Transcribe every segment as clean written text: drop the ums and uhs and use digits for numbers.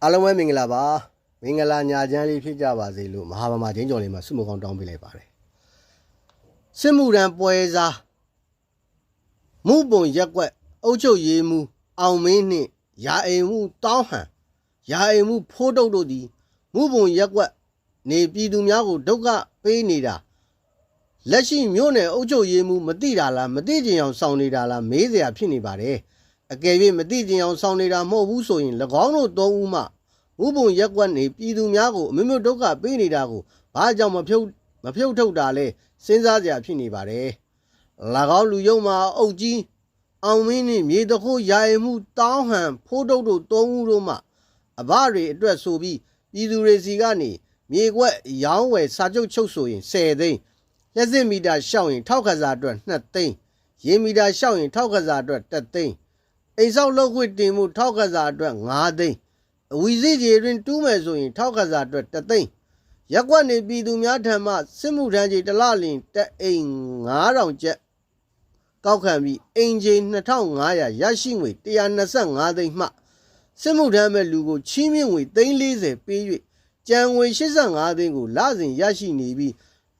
အားလုံးပဲမင်္ဂလာပါမင်္ဂလာညာချမ်းလေးဖြစ်ကြပါစေလို့မဟာဗမာချင်းကျော်လေးမှာဆုမကောင်းတောင်းပေးလိုက်ပါတယ်စစ်မှုရန်ပွဲစားမှုပုံရက်ကွက်အုပ်ချုပ်ရေးမှုအောင်မင်းနှင့်ရာအိမ်မှုတောင်းဟန်ရာအိမ်မှုဖိုးတုတ်တို့သည်မှုပုံရက်ကွက်နေပြည်သူများကိုဒုက္ခပေးနေတာလက်ရှိမြို့နယ်အုပ်ချုပ်ရေးမှုမသိတာလားမသိကြအောင်စောင့်နေတာလားမေးစရာဖြစ်နေပါတယ်အကယ်၍မသိကြအောင်စောင့်နေတာမဟုတ်ဘူးဆိုရင်၎င်းတို့သုံးဦးမှဥပုံရက်ကွက်နေပြည်သူများကိုအမျိုးမျိုးဒုက္ခပေးနေတာကိုဘာကြောင့်မဖြုတ်ထုတ်တာလဲစဉ်းစားကြဖြစ်နေပါတယ်၎င်းလူယုံမှာအုပ်ကြီးအောင်မင်းနှင့်မြေတခိုးရာအိမ်မှုတောင်းဟန်ဖိုးတုတ်တို့သုံးဦးတို့မှအဘတွေအတွက်ဆိုပြီးပြည်သူတွေစီကနေမြေကွက်ရောင်းဝယ်စာချုပ်ချုပ်ဆိုရင်10သိန်းလက်စစ်မီတာရှောက်ရင်ထောက်ခစားအတွက်2သိန်းရေမီတာရှောက်ရင်ထောက်ခစားအတွက်1သိန်းအိမ်ဆောက်လုပ်ခွင့်တင်မှုထောက်ခစားအတွက်5သိန်းအဝီစီကြီးတွင်တူးမယ်ဆိုရင်ထောက်ခစားအတွက်1သိန်းရက်ကွက်နေပြည်သူများထံမှစစ်မှုထမ်းကြီးတစ်လလင်တအိမ်9000ကျပ်ကောက်ခံပြီးအင်ဂျင်2500ရရှိငွေ125သိန်းမှစစ်မှုထမ်းမဲ့လူကိုချီးမြှင့်ငွေ340ပေး၍ကြံငွေ85သိန်းကိုလစဉ်ရရှိနေပြီး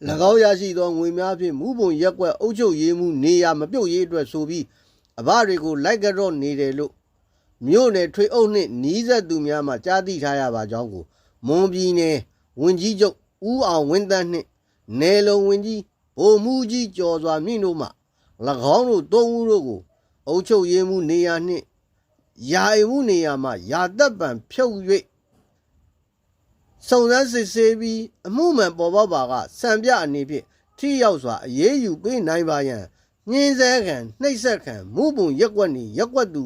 ၎င်းရရှိသောငွေများဖြင့်မူပုံရက်ကွက်အုပ်ချုပ်ရေးမှုနေရာမပြုတ်ရေးအတွက်ဆိုပြီးအဘတွေကိုလိုက်ကြော့နေတယ်လို့မြို့နယ်ထွေအုပ်နှင့်နီးစပ်သူများမှကြားသိထားရပါကြောင်းကိုမွန်ပြည်နယ်ဝန်ကြီးချုပ်ဦးအောင်ဝင်းသန်းနှင့်နယ်လုံဝန်ကြီးဗိုလ်မှူးကြီးကျော်စွာမြင့်တို့မှ၎င်းတို့သုံးဦးတို့ကိုအုပ်ချုပ်ရေးမှုနေရာနှင့်ယာအိမ်မှုနေရာမှယာသက်ပံဖြုတ်၍စုံစမ်းစစ်ဆေးပြီးအမှုမှန်ပေါ်ပေါက်ပါကစံပြအနေဖြင့်ထိရောက်စွာအရေးယူပေးနိုင်ပါရန်ညှင်းဆဲခံနှိပ်စက်ခံမှုပုံရက်ကွက်နေရက်ကွက်သူ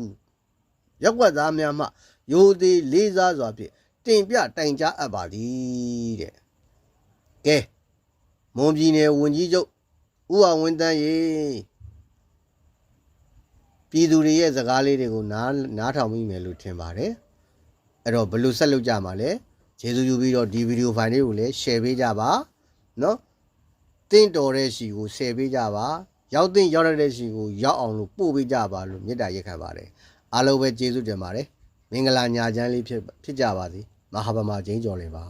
ရက်ကွက်သားများမှရိုသေလေးစားစွာဖြင့်တင်ပြတိုင်ကြားအပ်ပါသည်တဲ့ကဲမွန်ပြည်နယ်ဝန်ကြီးချုပ်ဦးအောင်ဝင်းသန်းရေပြည်သူတွေရဲ့စကားလေးတွေကိုနားထောင်မိမယ်လို့ထင်ပါတယ်အဲ့တော့ဘယ်လိုဆက်လုပ်ကြမှာလဲကျေးဇူးပြုပြီးတော့ဒီဗီဒီယိုဖိုင်လေးကိုလည်း share ပေးကြပါเนาะတင့်တော်တဲ့စီကို share ပေးကြပါရောက်တဲ့စီကိုရောက်အောင်လို့ပို့ပေးကြပါလို့မေတ္တာရက်ခံပါတယ်အားလုံးပဲကျေးဇူးတင်ပါတယ်မင်္ဂလာညာချမ်းလေးဖြစ်ကြပါစေမဟာဗမာချင်းကျော်လေးပါ